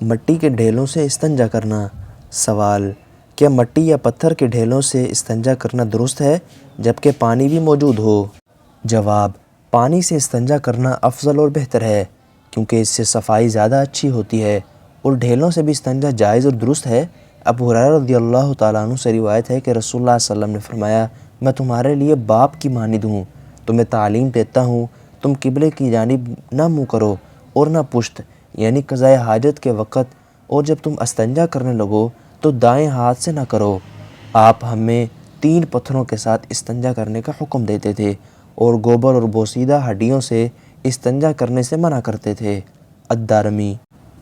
مٹی کے ڈھیلوں سے استنجا کرنا۔ سوال: کیا مٹی یا پتھر کے ڈھیلوں سے استنجا کرنا درست ہے جبکہ پانی بھی موجود ہو؟ جواب: پانی سے استنجا کرنا افضل اور بہتر ہے کیونکہ اس سے صفائی زیادہ اچھی ہوتی ہے، اور ڈھیلوں سے بھی استنجا جائز اور درست ہے۔ ابو ہریرہ رضی اللہ تعالیٰ عنہ سے روایت ہے کہ رسول اللہ صلی اللہ علیہ وسلم نے فرمایا: میں تمہارے لیے باپ کی مانند ہوں، تمہیں تعلیم دیتا ہوں، تم قبلے کی جانب نہ منہ کرو اور نہ پشت، یعنی قضائے حاجت کے وقت، اور جب تم استنجا کرنے لگو تو دائیں ہاتھ سے نہ کرو۔ آپ ہمیں 3 پتھروں کے ساتھ استنجا کرنے کا حکم دیتے تھے اور گوبر اور بوسیدہ ہڈیوں سے استنجا کرنے سے منع کرتے تھے۔ الدارمی۔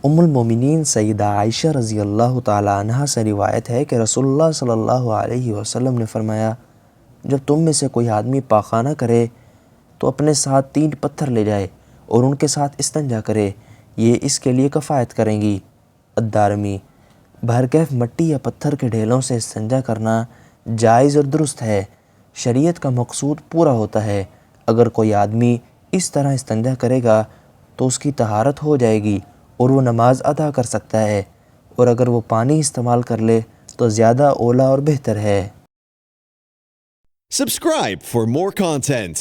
ام المومنین سیدہ عائشہ رضی اللہ تعالیٰ عنہا سے روایت ہے کہ رسول اللہ صلی اللہ علیہ وسلم نے فرمایا: جب تم میں سے کوئی آدمی پاخانہ کرے تو اپنے ساتھ 3 پتھر لے جائے اور ان کے ساتھ استنجا کرے، یہ اس کے لیے کفایت کریں گی۔ الدارمی۔ بہرکیف مٹی یا پتھر کے ڈھیلوں سے استنجا کرنا جائز اور درست ہے، شریعت کا مقصود پورا ہوتا ہے۔ اگر کوئی آدمی اس طرح استنجا کرے گا تو اس کی طہارت ہو جائے گی اور وہ نماز ادا کر سکتا ہے، اور اگر وہ پانی استعمال کر لے تو زیادہ اولیٰ اور بہتر ہے۔ Subscribe for more content.